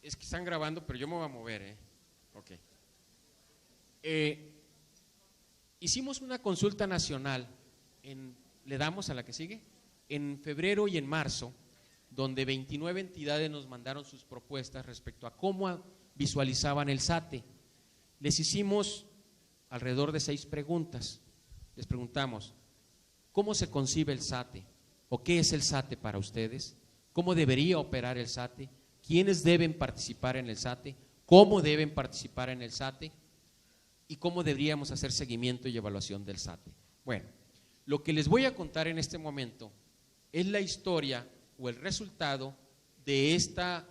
Es que están grabando, pero yo me voy a mover, ¿eh? Ok. Hicimos una consulta nacional, ¿le damos a la que sigue? En febrero y en marzo, donde 29 entidades nos mandaron sus propuestas respecto a cómo visualizaban el SATE. Les hicimos alrededor de 6 preguntas. Les preguntamos, ¿cómo se concibe el SATE? ¿O qué es el SATE para ustedes? ¿Cómo debería operar el SATE? ¿Quiénes deben participar en el SATE? ¿Cómo deben participar en el SATE? ¿Y cómo deberíamos hacer seguimiento y evaluación del SATE? Bueno, lo que les voy a contar en este momento es la historia o el resultado de esta,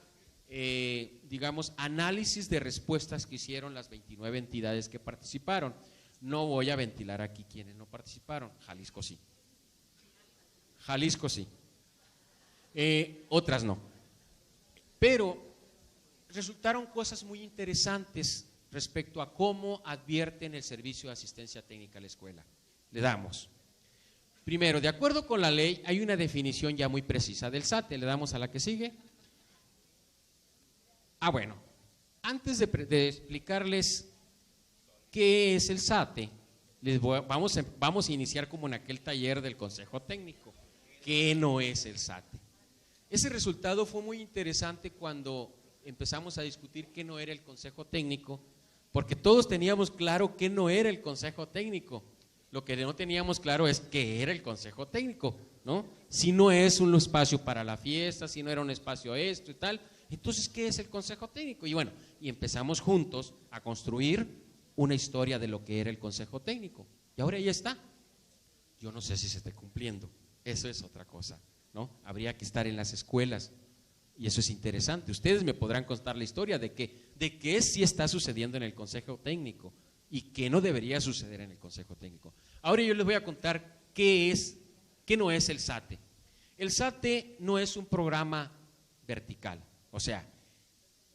digamos, análisis de respuestas que hicieron las 29 entidades que participaron. No voy a ventilar aquí quienes no participaron. Jalisco sí. Jalisco sí. Otras no. Pero resultaron cosas muy interesantes respecto a cómo advierten el servicio de asistencia técnica a la escuela. Le damos. Primero, de acuerdo con la ley, hay una definición ya muy precisa del SATE. Le damos a la que sigue. Bueno, antes de explicarles qué es el SATE, vamos a iniciar como en aquel taller del Consejo Técnico. ¿Qué no es el SATE? Ese resultado fue muy interesante cuando empezamos a discutir qué no era el Consejo Técnico, porque todos teníamos claro qué no era el Consejo Técnico. Lo que no teníamos claro es qué era el Consejo Técnico, ¿no? Si no es un espacio para la fiesta, si no era un espacio esto y tal, entonces ¿qué es el Consejo Técnico? Y bueno, y empezamos juntos a construir una historia de lo que era el Consejo Técnico. Y ahora ya está. Yo no sé si se está cumpliendo, eso es otra cosa, ¿no? Habría que estar en las escuelas. Y eso es interesante. Ustedes me podrán contar la historia de qué sí está sucediendo en el Consejo Técnico y qué no debería suceder en el Consejo Técnico. Ahora yo les voy a contar qué no es el SATE. El SATE no es un programa vertical. O sea,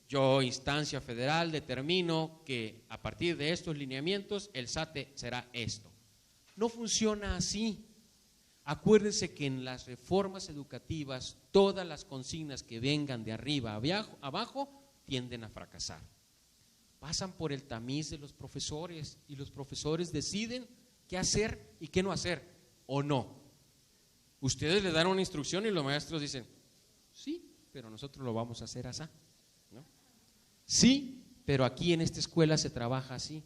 yo, instancia federal, determino que a partir de estos lineamientos el SATE será esto. No funciona así. Acuérdense que en las reformas educativas todas las consignas que vengan de arriba a abajo tienden a fracasar. Pasan por el tamiz de los profesores y los profesores deciden qué hacer y qué no hacer, o no. Ustedes le dan una instrucción y los maestros dicen, sí, pero nosotros lo vamos a hacer así, ¿no? Sí, pero aquí en esta escuela se trabaja así.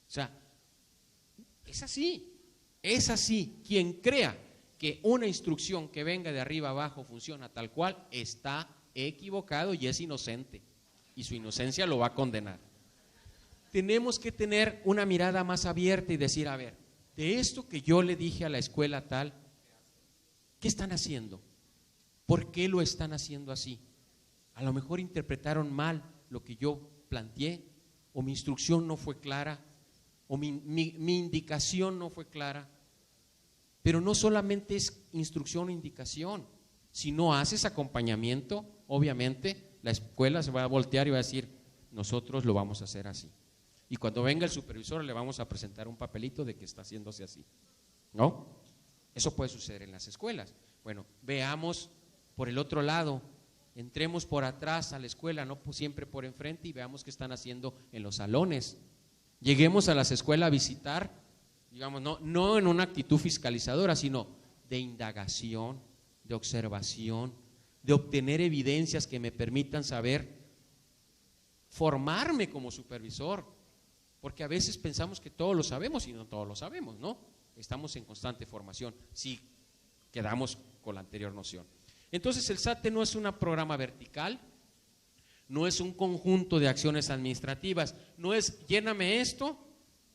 O sea, es así, es así. Quien crea que una instrucción que venga de arriba abajo funciona tal cual, está equivocado y es inocente, y su inocencia lo va a condenar. Tenemos que tener una mirada más abierta y decir, a ver, de esto que yo le dije a la escuela tal, ¿qué están haciendo? ¿Por qué lo están haciendo así? A lo mejor interpretaron mal lo que yo planteé, o mi instrucción no fue clara, o mi indicación no fue clara. Pero no solamente es instrucción o indicación. Si no haces acompañamiento, obviamente la escuela se va a voltear y va a decir, nosotros lo vamos a hacer así. Y cuando venga el supervisor le vamos a presentar un papelito de que está haciéndose así, ¿no? Eso puede suceder en las escuelas. Bueno, veamos por el otro lado, entremos por atrás a la escuela, no siempre por enfrente, y veamos qué están haciendo en los salones. Lleguemos a las escuelas a visitar, digamos, no en una actitud fiscalizadora, sino de indagación, de observación, de obtener evidencias que me permitan saber, formarme como supervisor, porque a veces pensamos que todo lo sabemos y no todo lo sabemos, ¿no? Estamos en constante formación, si quedamos con la anterior noción. Entonces el SATE no es un programa vertical, no es un conjunto de acciones administrativas, no es lléname esto,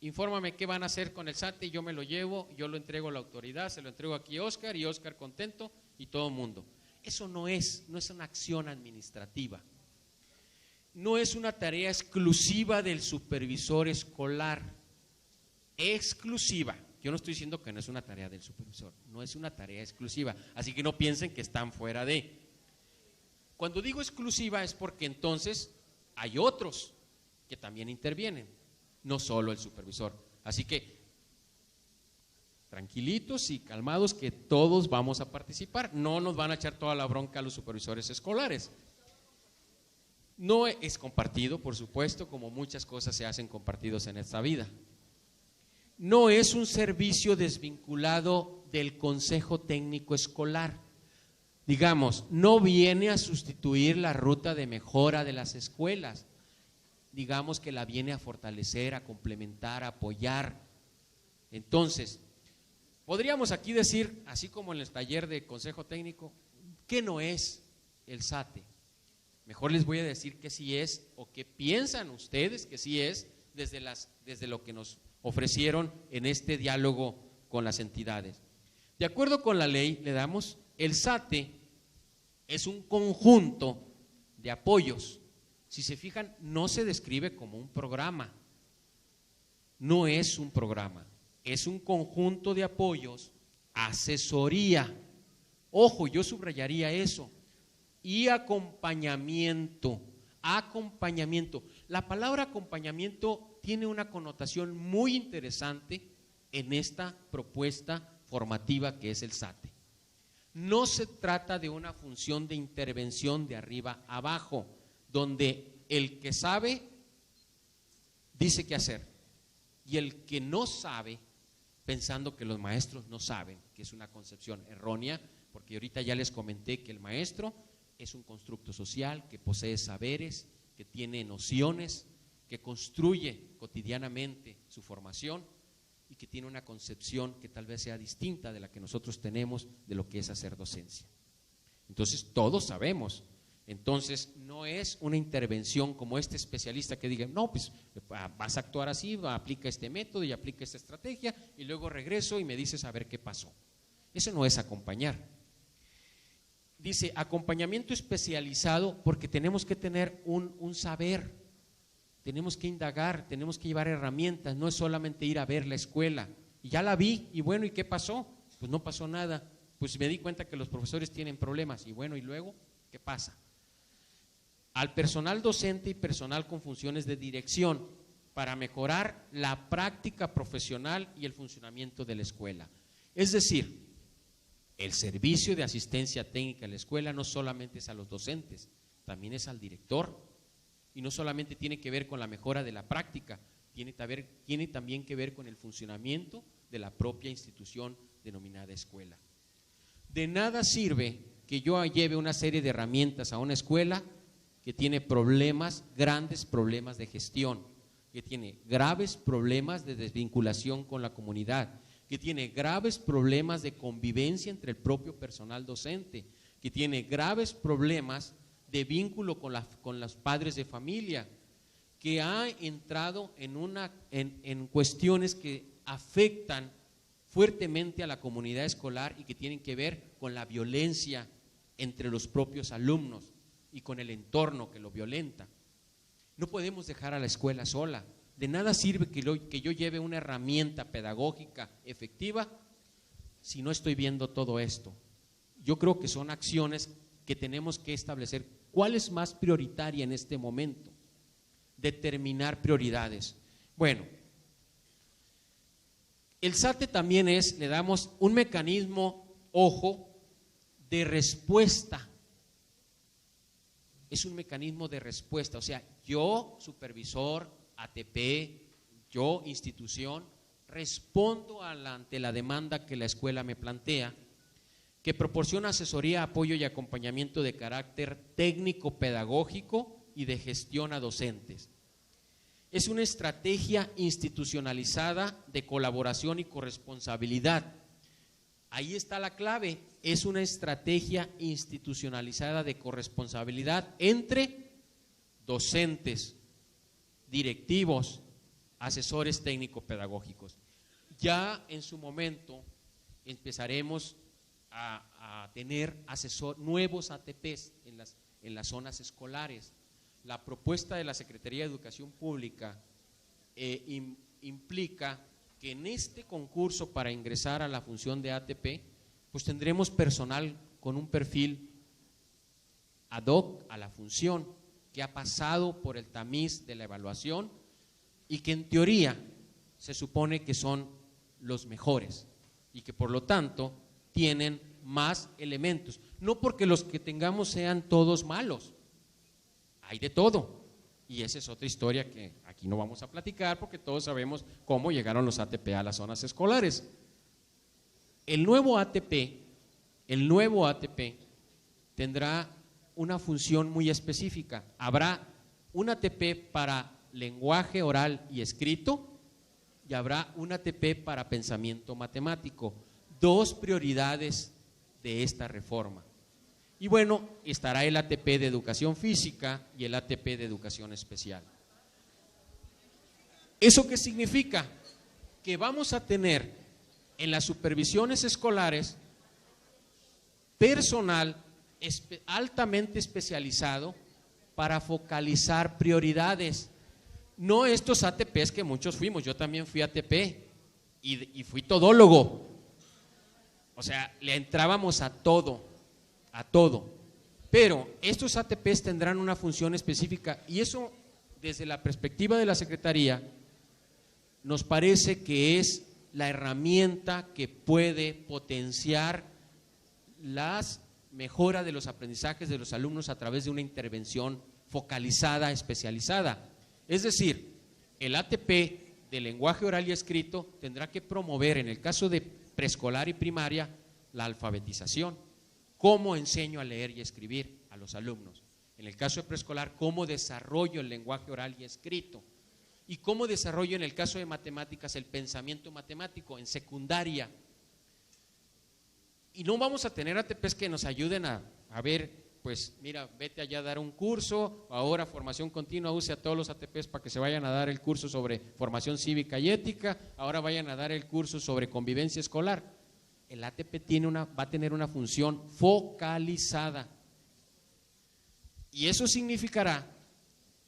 infórmame qué van a hacer con el SATE y yo me lo llevo, yo lo entrego a la autoridad, se lo entrego aquí a Óscar y Óscar contento y todo el mundo. Eso no es una acción administrativa. No es una tarea exclusiva del supervisor escolar, exclusiva. Yo no estoy diciendo que no es una tarea del supervisor, no es una tarea exclusiva, así que no piensen que están fuera de. Cuando digo exclusiva es porque entonces hay otros que también intervienen, no solo el supervisor. Así que tranquilitos y calmados que todos vamos a participar, no nos van a echar toda la bronca a los supervisores escolares. No es compartido, por supuesto, como muchas cosas se hacen compartidos en esta vida. No es un servicio desvinculado del Consejo Técnico Escolar. Digamos, no viene a sustituir la ruta de mejora de las escuelas. Digamos que la viene a fortalecer, a complementar, a apoyar. Entonces, podríamos aquí decir, así como en el taller de Consejo Técnico, ¿qué no es el SATE? Mejor les voy a decir que sí es, o qué piensan ustedes que sí es, desde lo que nos ofrecieron en este diálogo con las entidades. De acuerdo con la ley, le damos, el SATE es un conjunto de apoyos. Si se fijan, no se describe como un programa, no es un programa, es un conjunto de apoyos, asesoría, ojo, yo subrayaría eso, y acompañamiento. La palabra acompañamiento tiene una connotación muy interesante en esta propuesta formativa que es el SATE. No se trata de una función de intervención de arriba a abajo, donde el que sabe dice qué hacer y el que no sabe, pensando que los maestros no saben, que es una concepción errónea, porque ahorita ya les comenté que el maestro es un constructo social que posee saberes, que tiene nociones, que construye cotidianamente su formación y que tiene una concepción que tal vez sea distinta de la que nosotros tenemos de lo que es hacer docencia. Entonces todos sabemos, entonces no es una intervención como este especialista que diga, no, pues vas a actuar así, aplica este método y aplica esta estrategia y luego regreso y me dices a ver qué pasó. Eso no es acompañar. Dice acompañamiento especializado porque tenemos que tener un saber, tenemos que indagar, tenemos que llevar herramientas, no es solamente ir a ver la escuela y ya la vi y bueno, ¿y qué pasó? Pues no pasó nada, pues me di cuenta que los profesores tienen problemas y bueno, ¿y luego qué pasa? Al personal docente y personal con funciones de dirección para mejorar la práctica profesional y el funcionamiento de la escuela. Es decir, el servicio de asistencia técnica en la escuela no solamente es a los docentes, también es al director y no solamente tiene que ver con la mejora de la práctica, tiene también que ver con el funcionamiento de la propia institución denominada escuela. De nada sirve que yo lleve una serie de herramientas a una escuela que tiene problemas, grandes problemas de gestión, que tiene graves problemas de desvinculación con la comunidad, que tiene graves problemas de convivencia entre el propio personal docente, que tiene graves problemas de vínculo con los padres de familia, que ha entrado en cuestiones que afectan fuertemente a la comunidad escolar y que tienen que ver con la violencia entre los propios alumnos y con el entorno que lo violenta. No podemos dejar a la escuela sola. De nada sirve que yo lleve una herramienta pedagógica efectiva si no estoy viendo todo esto. Yo creo que son acciones que tenemos que establecer. ¿Cuál es más prioritaria en este momento? Determinar prioridades. Bueno, el SATE también le damos un mecanismo, ojo, de respuesta. Es un mecanismo de respuesta, o sea, yo, supervisor, ATP, yo, institución, respondo ante la demanda que la escuela me plantea, que proporciona asesoría, apoyo y acompañamiento de carácter técnico-pedagógico y de gestión a docentes. Es una estrategia institucionalizada de colaboración y corresponsabilidad. Ahí está la clave, es una estrategia institucionalizada de corresponsabilidad entre docentes, directivos, asesores técnico-pedagógicos. Ya en su momento empezaremos a tener nuevos ATPs en las zonas escolares. La propuesta de la Secretaría de Educación Pública implica que en este concurso para ingresar a la función de ATP, pues tendremos personal con un perfil ad hoc a la función, que ha pasado por el tamiz de la evaluación y que en teoría se supone que son los mejores y que por lo tanto tienen más elementos. No porque los que tengamos sean todos malos, hay de todo. Y esa es otra historia que aquí no vamos a platicar porque todos sabemos cómo llegaron los ATP a las zonas escolares. El nuevo ATP tendrá una función muy específica. Habrá un ATP para lenguaje oral y escrito y habrá un ATP para pensamiento matemático. Dos prioridades de esta reforma. Y bueno, estará el ATP de educación física y el ATP de educación especial. ¿Eso qué significa? Que vamos a tener en las supervisiones escolares personal altamente especializado para focalizar prioridades. No estos ATPs que muchos fuimos, yo también fui ATP y fui todólogo. O sea, le entrábamos a todo. Pero estos ATPs tendrán una función específica y eso, desde la perspectiva de la Secretaría, nos parece que es la herramienta que puede potenciar la mejora de los aprendizajes de los alumnos a través de una intervención focalizada, especializada. Es decir, el ATP de lenguaje oral y escrito tendrá que promover, en el caso de preescolar y primaria, la alfabetización. ¿Cómo enseño a leer y escribir a los alumnos? En el caso de preescolar, ¿cómo desarrollo el lenguaje oral y escrito? ¿Y cómo desarrollo en el caso de matemáticas el pensamiento matemático? En secundaria. Y no vamos a tener ATPs que nos ayuden a ver, pues mira, vete allá a dar un curso, ahora formación continua, use a todos los ATPs para que se vayan a dar el curso sobre formación cívica y ética, ahora vayan a dar el curso sobre convivencia escolar. El ATP va a tener una función focalizada. Y eso significará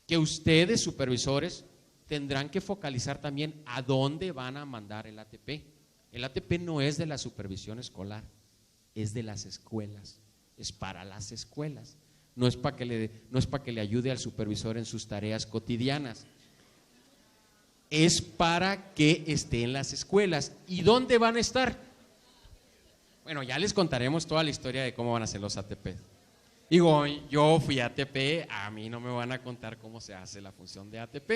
que ustedes, supervisores, tendrán que focalizar también a dónde van a mandar el ATP. El ATP no es de la supervisión escolar, es de las escuelas, es para las escuelas. No es para que le ayude al supervisor en sus tareas cotidianas. Es para que esté en las escuelas. ¿Y dónde van a estar? Bueno, ya les contaremos toda la historia de cómo van a ser los ATP. Digo, yo fui ATP, a mí no me van a contar cómo se hace la función de ATP.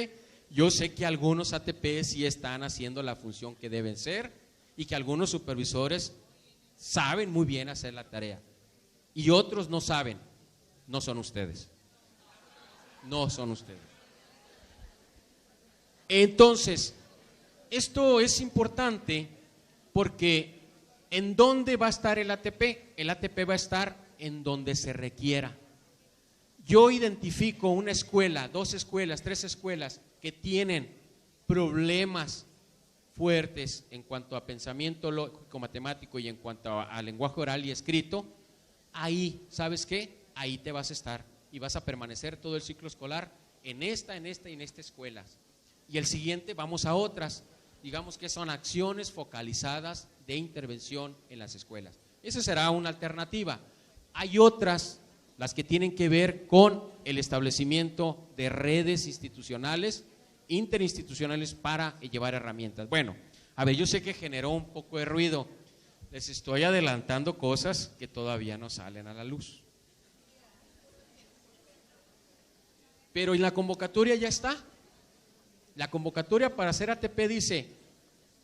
Yo sé que algunos ATP sí están haciendo la función que deben ser y que algunos supervisores saben muy bien hacer la tarea y otros no saben. No son ustedes. No son ustedes. Entonces, esto es importante porque ¿en dónde va a estar el ATP? El ATP va a estar en donde se requiera. Yo identifico una escuela, 2 escuelas, 3 escuelas que tienen problemas fuertes en cuanto a pensamiento lógico matemático y en cuanto a lenguaje oral y escrito. Ahí, ¿sabes qué? Ahí te vas a estar y vas a permanecer todo el ciclo escolar en esta y en esta escuelas. Y el siguiente vamos a otras. Digamos que son acciones focalizadas de intervención en las escuelas. Esa será una alternativa. Hay otras, las que tienen que ver con el establecimiento de redes institucionales, interinstitucionales para llevar herramientas. Bueno, a ver, yo sé que generó un poco de ruido. Les estoy adelantando cosas que todavía no salen a la luz. Pero en la convocatoria ya está. La convocatoria para hacer ATP dice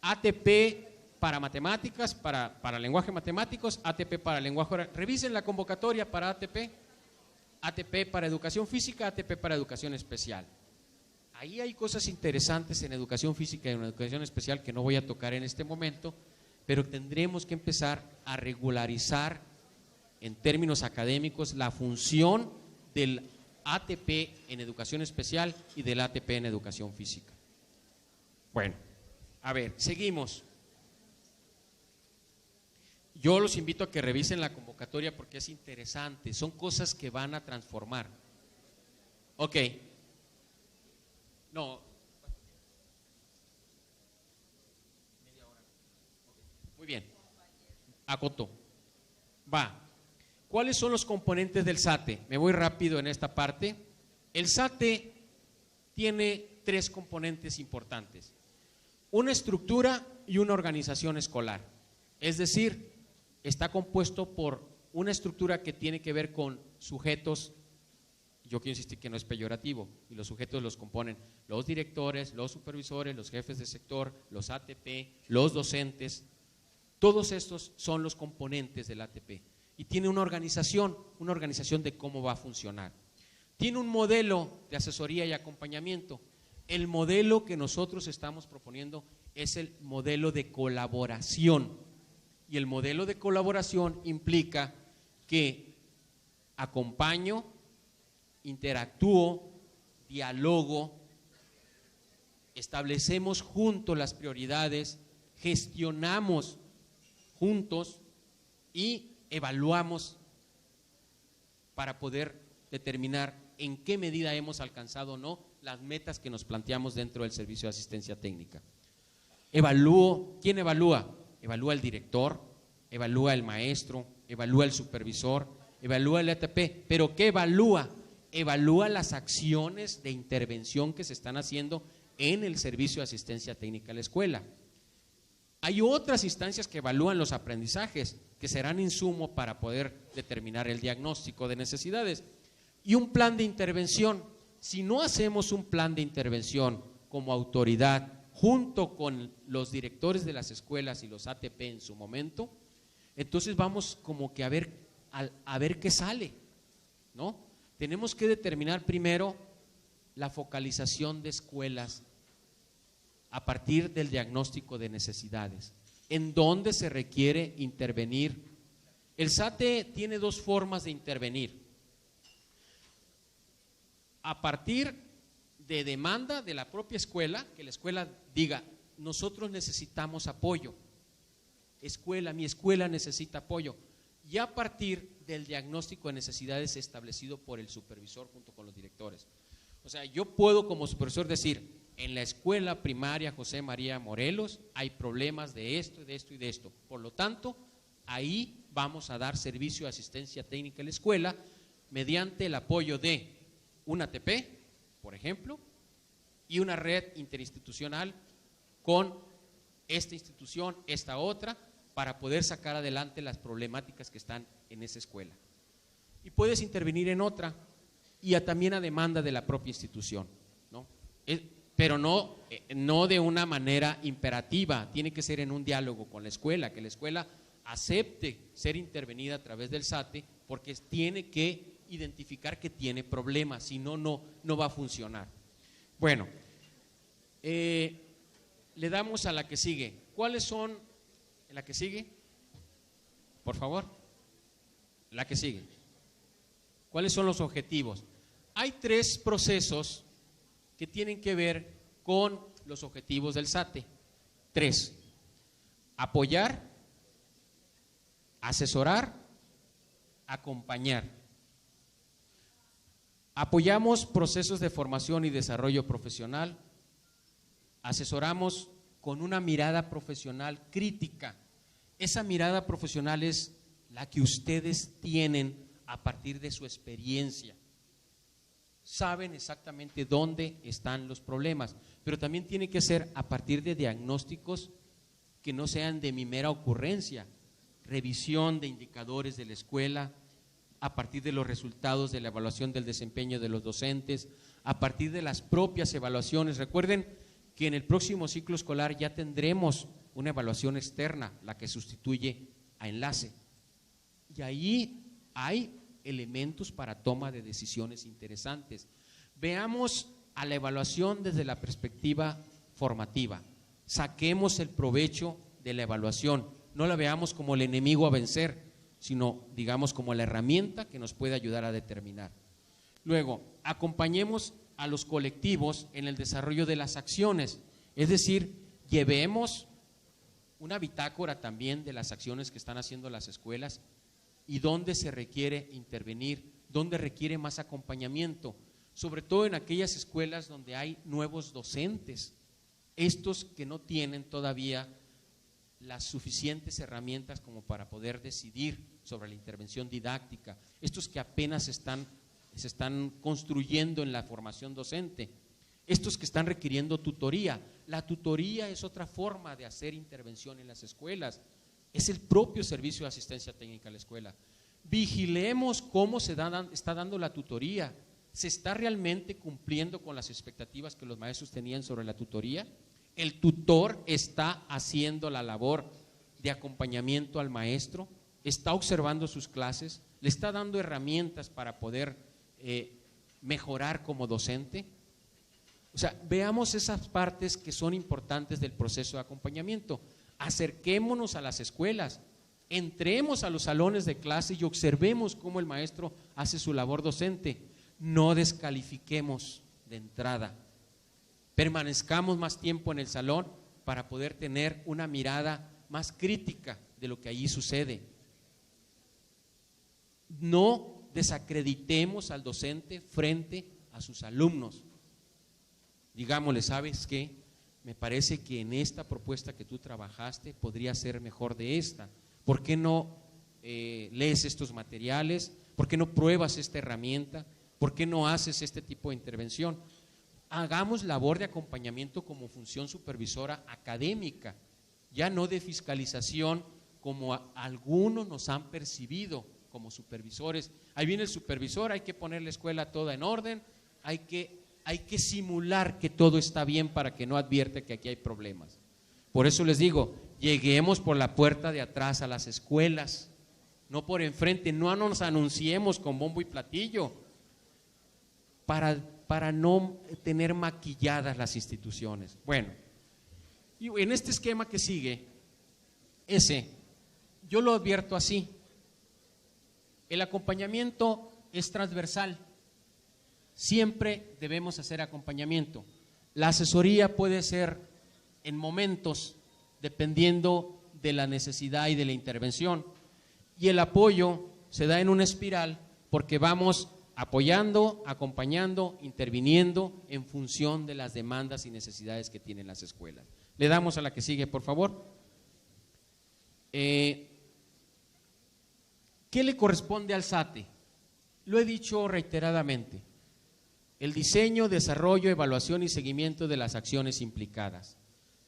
ATP para matemáticas, para lenguaje matemáticos, ATP para lenguaje oral. Revisen la convocatoria para ATP, ATP para educación física, ATP para educación especial. Ahí hay cosas interesantes en educación física y en educación especial que no voy a tocar en este momento, pero tendremos que empezar a regularizar en términos académicos la función del ATP en educación especial y del ATP en educación física. Bueno, a ver, seguimos. Yo los invito a que revisen la convocatoria porque es interesante, son cosas que van a transformar. Ok. No. Media hora. Muy bien. Acotó. Va. ¿Cuáles son los componentes del SATE? Me voy rápido en esta parte. El SATE tiene 3 componentes importantes: una estructura y una organización escolar. Es decir, está compuesto por una estructura que tiene que ver con sujetos yo quiero insistir que no es peyorativo, y los sujetos los componen los directores, los supervisores, los jefes de sector, los ATP, los docentes. Todos estos son los componentes del ATP y tiene una organización de cómo va a funcionar. Tiene un modelo de asesoría y acompañamiento. El modelo que nosotros estamos proponiendo es el modelo de colaboración, y el modelo de colaboración implica que acompaño, interactúo, dialogo, establecemos juntos las prioridades, gestionamos juntos y evaluamos para poder determinar en qué medida hemos alcanzado o no las metas que nos planteamos dentro del servicio de asistencia técnica. Evalúo, ¿quién evalúa? Evalúa el director, evalúa el maestro, evalúa el supervisor, evalúa el ATP, pero ¿qué evalúa? Evalúa las acciones de intervención que se están haciendo en el servicio de asistencia técnica a la escuela. Hay otras instancias que evalúan los aprendizajes, que serán insumo para poder determinar el diagnóstico de necesidades. Y un plan de intervención. Si no hacemos un plan de intervención como autoridad, junto con los directores de las escuelas y los ATP en su momento, entonces vamos como que a ver qué sale, ¿no? Tenemos que determinar primero la focalización de escuelas a partir del diagnóstico de necesidades, en dónde se requiere intervenir. El SATE tiene dos formas de intervenir: a partir de demanda de la propia escuela, que la escuela diga, nosotros necesitamos apoyo, mi escuela necesita apoyo, y a partir del diagnóstico de necesidades establecido por el supervisor junto con los directores. O sea, yo puedo como supervisor decir, en la escuela primaria José María Morelos hay problemas de esto, de esto y de esto. Por lo tanto, ahí vamos a dar servicio de asistencia técnica a la escuela mediante el apoyo de un ATP, por ejemplo, y una red interinstitucional con esta institución, esta otra, para poder sacar adelante las problemáticas que están en esa escuela. Y puedes intervenir en otra, y también a demanda de la propia institución, ¿no? Pero no de una manera imperativa, tiene que ser en un diálogo con la escuela, que la escuela acepte ser intervenida a través del SATE, porque tiene que identificar que tiene problemas, si no, no va a funcionar. Bueno, le damos a la que sigue. ¿Cuáles son? ¿La que sigue? Por favor. La que sigue. ¿Cuáles son los objetivos? Hay tres procesos que tienen que ver con los objetivos del SATE. Tres: apoyar, asesorar, acompañar. Apoyamos procesos de formación y desarrollo profesional, asesoramos con una mirada profesional crítica. Esa mirada profesional es la que ustedes tienen a partir de su experiencia. Saben exactamente dónde están los problemas, pero también tiene que ser a partir de diagnósticos que no sean de mi mera ocurrencia, revisión de indicadores de la escuela, a partir de los resultados de la evaluación del desempeño de los docentes, a partir de las propias evaluaciones. Recuerden que en el próximo ciclo escolar ya tendremos una evaluación externa, la que sustituye a enlace, y ahí hay elementos para toma de decisiones interesantes. Veamos a la evaluación desde la perspectiva formativa, saquemos el provecho de la evaluación, no la veamos como el enemigo a vencer, sino digamos como la herramienta que nos puede ayudar a determinar. Luego, acompañemos a los colectivos en el desarrollo de las acciones, es decir, llevemos una bitácora también de las acciones que están haciendo las escuelas y dónde se requiere intervenir, dónde requiere más acompañamiento, sobre todo en aquellas escuelas donde hay nuevos docentes, estos que no tienen todavía las suficientes herramientas como para poder decidir sobre la intervención didáctica, estos que apenas se están construyendo en la formación docente, estos que están requiriendo tutoría. La tutoría es otra forma de hacer intervención en las escuelas, es el propio servicio de asistencia técnica a la escuela. Vigilemos cómo está dando la tutoría, ¿Se está realmente cumpliendo con las expectativas que los maestros tenían sobre la tutoría? ¿El tutor está haciendo la labor de acompañamiento al maestro? ¿Está observando sus clases? ¿Le está dando herramientas para poder mejorar como docente? O sea, veamos esas partes que son importantes del proceso de acompañamiento. Acerquémonos a las escuelas, entremos a los salones de clase y observemos cómo el maestro hace su labor docente. No descalifiquemos de entrada. Permanezcamos más tiempo en el salón para poder tener una mirada más crítica de lo que allí sucede. No desacreditemos al docente frente a sus alumnos. Digámosle, ¿sabes qué? Me parece que en esta propuesta que tú trabajaste podría ser mejor de esta. ¿Por qué no lees estos materiales? ¿Por qué no pruebas esta herramienta? ¿Por qué no haces este tipo de intervención? Hagamos labor de acompañamiento como función supervisora académica, ya no de fiscalización como algunos nos han percibido como supervisores. Ahí viene el supervisor, hay que poner la escuela toda en orden, hay que simular que todo está bien para que no advierta que aquí hay problemas. Por eso les digo, lleguemos por la puerta de atrás a las escuelas, no por enfrente, no nos anunciemos con bombo y platillo para no tener maquilladas las instituciones. Bueno, y en este esquema que sigue, yo lo advierto así. El acompañamiento es transversal. Siempre debemos hacer acompañamiento. La asesoría puede ser en momentos, dependiendo de la necesidad y de la intervención. Y el apoyo se da en una espiral porque vamos apoyando, acompañando, interviniendo en función de las demandas y necesidades que tienen las escuelas. Le damos a la que sigue, por favor. ¿Qué le corresponde al SATE? Lo he dicho reiteradamente. El diseño, desarrollo, evaluación y seguimiento de las acciones implicadas.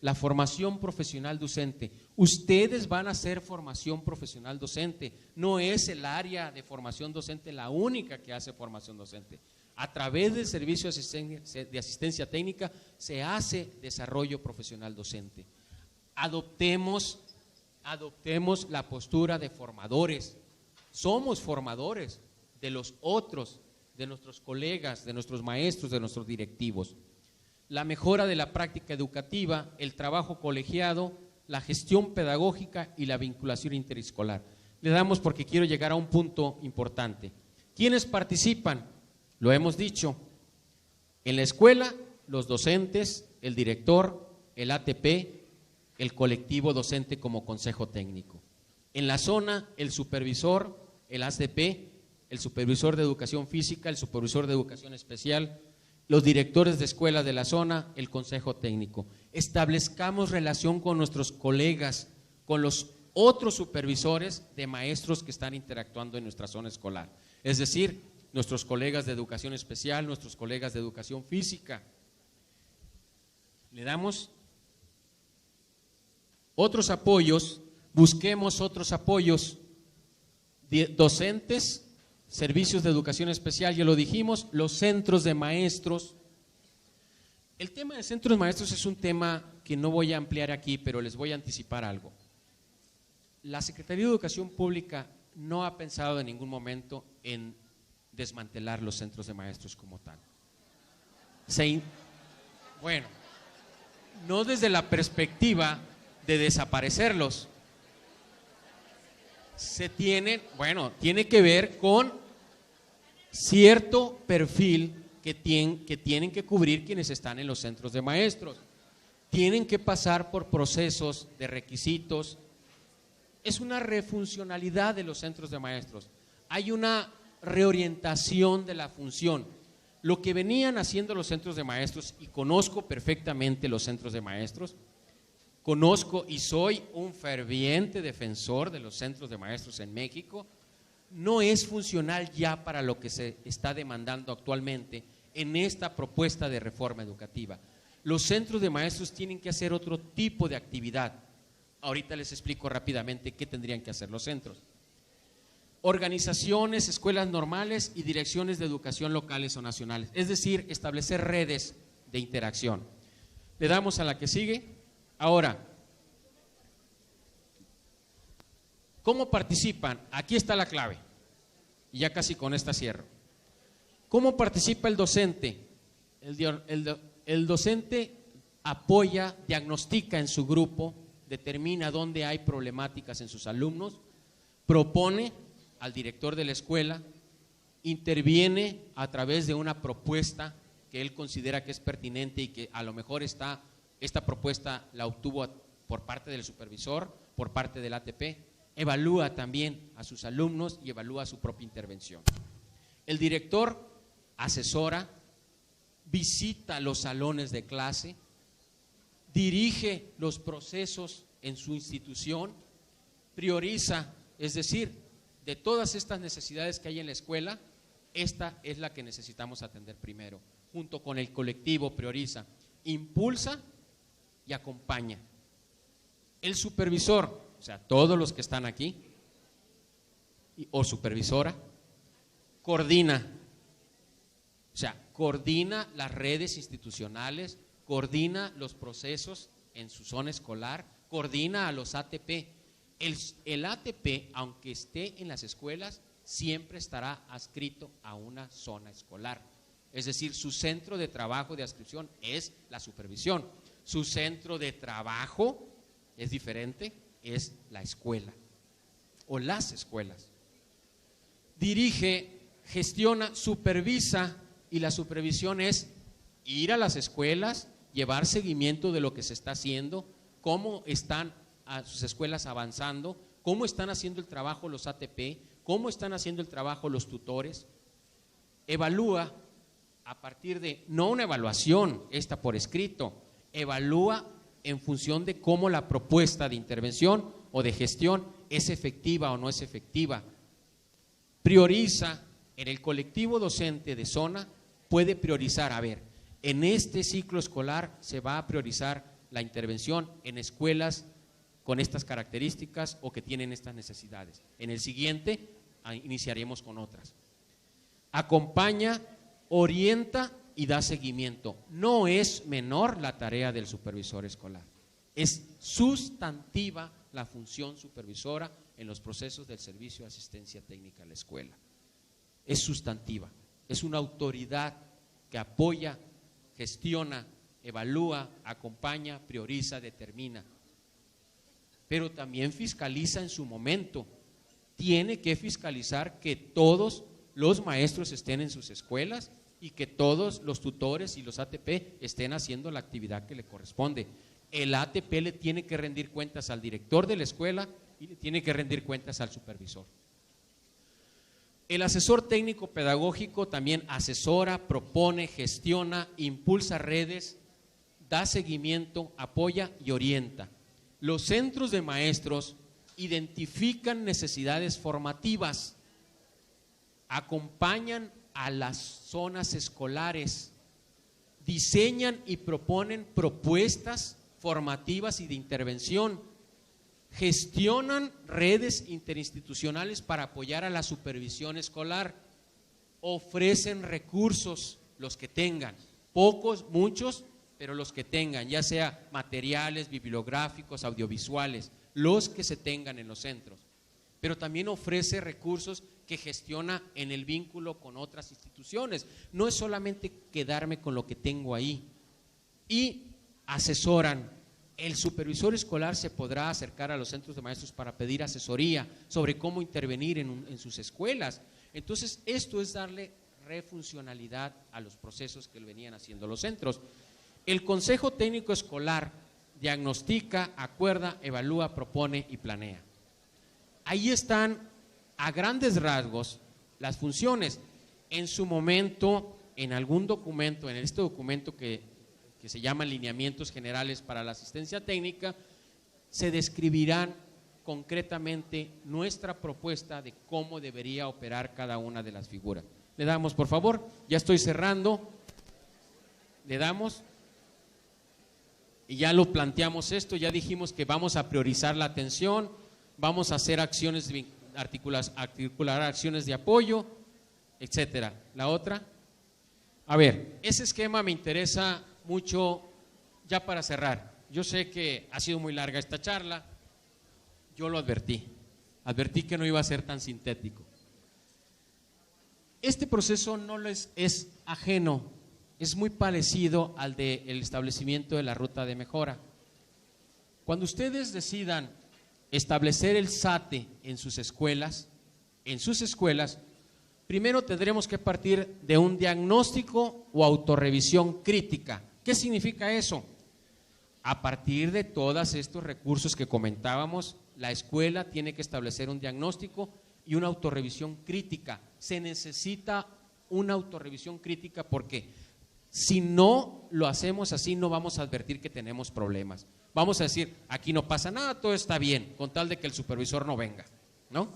La formación profesional docente. Ustedes van a hacer formación profesional docente. No es el área de formación docente la única que hace formación docente. A través del servicio de asistencia técnica se hace desarrollo profesional docente. Adoptemos la postura de formadores. Somos formadores de los otros, de nuestros colegas, de nuestros maestros, de nuestros directivos. La mejora de la práctica educativa, el trabajo colegiado, la gestión pedagógica y la vinculación interescolar. Le damos porque quiero llegar a un punto importante. ¿Quiénes participan? Lo hemos dicho. En la escuela, los docentes, el director, el ATP, el colectivo docente como consejo técnico. En la zona, el supervisor, el ACP, el supervisor de educación física, el supervisor de educación especial, los directores de escuela de la zona, el consejo técnico. Establezcamos relación con nuestros colegas, con los otros supervisores de maestros que están interactuando en nuestra zona escolar. Es decir, nuestros colegas de educación especial, nuestros colegas de educación física. Le damos otros apoyos, busquemos otros apoyos, docentes, servicios de educación especial, ya lo dijimos, los centros de maestros. El tema de centros de maestros es un tema que no voy a ampliar aquí, pero les voy a anticipar algo. La Secretaría de Educación Pública no ha pensado en ningún momento en desmantelar los centros de maestros como tal. Bueno, no desde la perspectiva de desaparecerlos. Tiene que ver con cierto perfil que tienen que cubrir quienes están en los centros de maestros. Tienen que pasar por procesos de requisitos. Es una refuncionalidad de los centros de maestros. Hay una reorientación de la función. Lo que venían haciendo los centros de maestros, y conozco perfectamente los centros de maestros, conozco y soy un ferviente defensor de los centros de maestros en México, no es funcional ya para lo que se está demandando actualmente en esta propuesta de reforma educativa. Los centros de maestros tienen que hacer otro tipo de actividad. Ahorita les explico rápidamente qué tendrían que hacer los centros. organizaciones, escuelas normales y direcciones de educación locales o nacionales. Es decir, establecer redes de interacción. Le damos a la que sigue. Ahora, ¿cómo participan? Aquí está la clave. Y ya casi con esta cierro. ¿Cómo participa el docente? El docente apoya, diagnostica en su grupo, determina dónde hay problemáticas en sus alumnos, propone al director de la escuela, interviene a través de una propuesta que él considera que es pertinente y que a lo mejor esta propuesta la obtuvo por parte del supervisor, por parte del ATP, evalúa también a sus alumnos y evalúa su propia intervención. El director asesora, visita los salones de clase, dirige los procesos en su institución, prioriza, es decir, de todas estas necesidades que hay en la escuela, esta es la que necesitamos atender primero. Junto con el colectivo prioriza, impulsa y acompaña. El supervisor, o sea, todos los que están aquí, o supervisora, coordina, o sea, coordina las redes institucionales, coordina los procesos en su zona escolar, coordina a los ATP. El ATP, aunque esté en las escuelas, siempre estará adscrito a una zona escolar. Es decir, su centro de trabajo de adscripción es la supervisión. Su centro de trabajo es diferente, es la escuela o las escuelas. Dirige, gestiona, supervisa, y la supervisión es ir a las escuelas, llevar seguimiento de lo que se está haciendo, cómo están a sus escuelas avanzando, cómo están haciendo el trabajo los ATP, cómo están haciendo el trabajo los tutores. Evalúa a partir de, no una evaluación, esta por escrito, evalúa en función de cómo la propuesta de intervención o de gestión es efectiva o no es efectiva. Prioriza, en el colectivo docente de zona puede priorizar, a ver, en este ciclo escolar se va a priorizar la intervención en escuelas con estas características o que tienen estas necesidades. En el siguiente iniciaremos con otras. Acompaña, orienta y da seguimiento. No es menor la tarea del supervisor escolar. Es sustantiva la función supervisora en los procesos del servicio de asistencia técnica a la escuela. Es sustantiva, es una autoridad que apoya, gestiona, evalúa, acompaña, prioriza, determina. Pero también fiscaliza en su momento. Tiene que fiscalizar que todos los maestros estén en sus escuelas y que todos los tutores y los ATP estén haciendo la actividad que le corresponde. El ATP le tiene que rendir cuentas al director de la escuela y le tiene que rendir cuentas al supervisor. El asesor técnico pedagógico también asesora, propone, gestiona, impulsa redes, da seguimiento, apoya y orienta. Los centros de maestros identifican necesidades formativas, acompañan a las zonas escolares, diseñan y proponen propuestas formativas y de intervención, gestionan redes interinstitucionales para apoyar a la supervisión escolar, ofrecen recursos, los que tengan, pocos, muchos, pero los que tengan, ya sea materiales, bibliográficos, audiovisuales, los que se tengan en los centros, pero también ofrece recursos que gestiona en el vínculo con otras instituciones. No es solamente quedarme con lo que tengo ahí. Y asesoran. El supervisor escolar se podrá acercar a los centros de maestros para pedir asesoría sobre cómo intervenir en sus escuelas. Entonces, esto es darle refuncionalidad a los procesos que venían haciendo los centros. El Consejo Técnico Escolar diagnostica, acuerda, evalúa, propone y planea. Ahí están a grandes rasgos las funciones. En su momento, en algún documento, en este documento que se llama Lineamientos Generales para la Asistencia Técnica, se describirán concretamente nuestra propuesta de cómo debería operar cada una de las figuras. Le damos, por favor, ya estoy cerrando, le damos, y ya lo planteamos esto, ya dijimos que vamos a priorizar la atención, vamos a hacer acciones articular acciones de apoyo, etcétera. La otra, a ver, ese esquema me interesa mucho ya para cerrar. Yo sé que ha sido muy larga esta charla, yo lo advertí que no iba a ser tan sintético. Este proceso no les es ajeno, es muy parecido al del establecimiento de la ruta de mejora. Cuando ustedes decidan establecer el SATE en sus escuelas, primero tendremos que partir de un diagnóstico o autorrevisión crítica. ¿Qué significa eso? A partir de todos estos recursos que comentábamos, la escuela tiene que establecer un diagnóstico y una autorrevisión crítica. Se necesita una autorrevisión crítica porque si no lo hacemos así, no vamos a advertir que tenemos problemas. Vamos a decir, aquí no pasa nada, todo está bien, con tal de que el supervisor no venga, ¿no?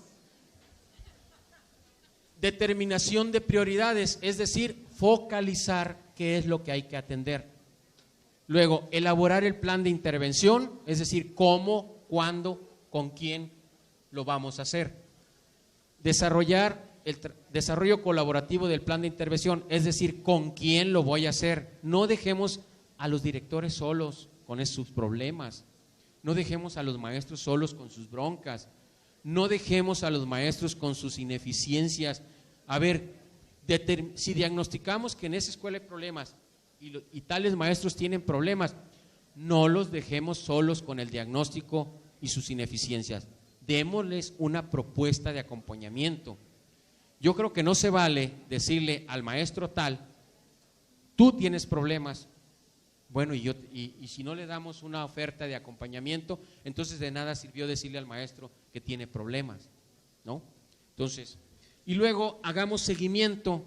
Determinación de prioridades, es decir, focalizar qué es lo que hay que atender. Luego, elaborar el plan de intervención, es decir, cómo, cuándo, con quién lo vamos a hacer. Desarrollar el desarrollo colaborativo del plan de intervención, es decir, con quién lo voy a hacer. No dejemos a los directores solos con sus problemas, no dejemos a los maestros solos con sus broncas, no dejemos a los maestros con sus ineficiencias. A ver, si diagnosticamos que en esa escuela hay problemas y tales maestros tienen problemas, no los dejemos solos con el diagnóstico y sus ineficiencias. Démosles una propuesta de acompañamiento. Yo creo que no se vale decirle al maestro tal, tú tienes problemas, bueno, y si no le damos una oferta de acompañamiento, entonces de nada sirvió decirle al maestro que tiene problemas, ¿no? Entonces, y luego hagamos seguimiento.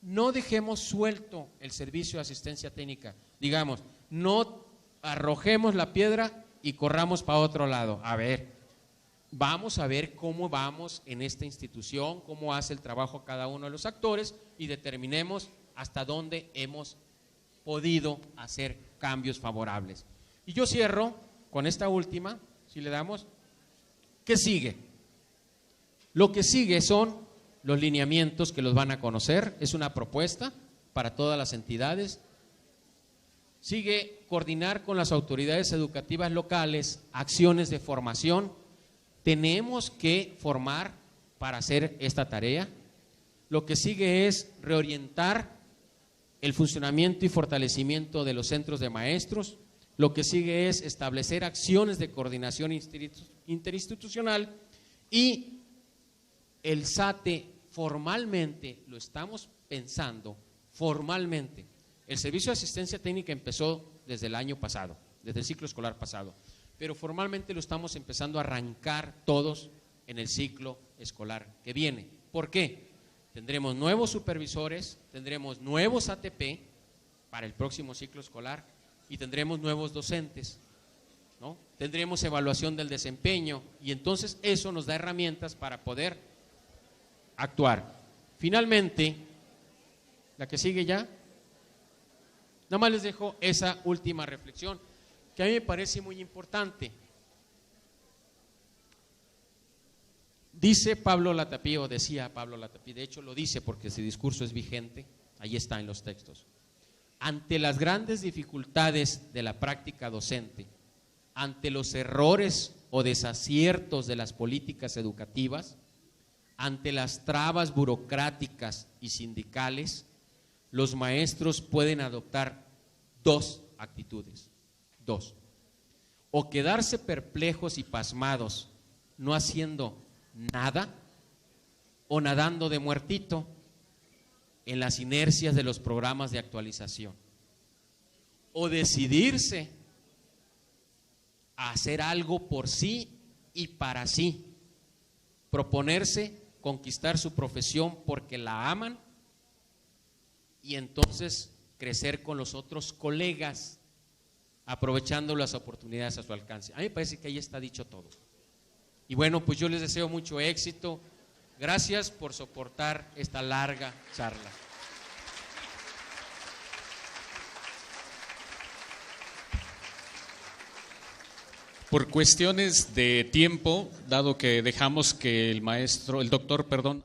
No dejemos suelto el servicio de asistencia técnica. Digamos, no arrojemos la piedra y corramos para otro lado. A ver, vamos a ver cómo vamos en esta institución, cómo hace el trabajo cada uno de los actores y determinemos hasta dónde hemos podido hacer cambios favorables. Y yo cierro con esta última, si le damos, ¿qué sigue? Lo que sigue son los lineamientos que los van a conocer, es una propuesta para todas las entidades. Sigue coordinar con las autoridades educativas locales acciones de formación. Tenemos que formar para hacer esta tarea. Lo que sigue es reorientar el funcionamiento y fortalecimiento de los centros de maestros. Lo que sigue es establecer acciones de coordinación interinstitucional y el SATE formalmente, lo estamos pensando, formalmente. El servicio de asistencia técnica empezó desde el año pasado, desde el ciclo escolar pasado, pero formalmente lo estamos empezando a arrancar todos en el ciclo escolar que viene. ¿Por qué? Tendremos nuevos supervisores, tendremos nuevos ATP para el próximo ciclo escolar y tendremos nuevos docentes, ¿no? Tendremos evaluación del desempeño y entonces eso nos da herramientas para poder actuar. Finalmente, la que sigue ya, nada más les dejo esa última reflexión que a mí me parece muy importante. Dice Pablo Latapí, o decía Pablo Latapí, de hecho lo dice porque ese discurso es vigente, ahí está en los textos. Ante las grandes dificultades de la práctica docente, ante los errores o desaciertos de las políticas educativas, ante las trabas burocráticas y sindicales, los maestros pueden adoptar dos actitudes. Dos. O quedarse perplejos y pasmados, no haciendo nada, o nadando de muertito en las inercias de los programas de actualización. O decidirse a hacer algo por sí y para sí. Proponerse conquistar su profesión porque la aman y entonces crecer con los otros colegas aprovechando las oportunidades a su alcance. A mí me parece que ahí está dicho todo. Y bueno, pues yo les deseo mucho éxito. Gracias por soportar esta larga charla. Por cuestiones de tiempo, dado que dejamos que el doctor, perdón,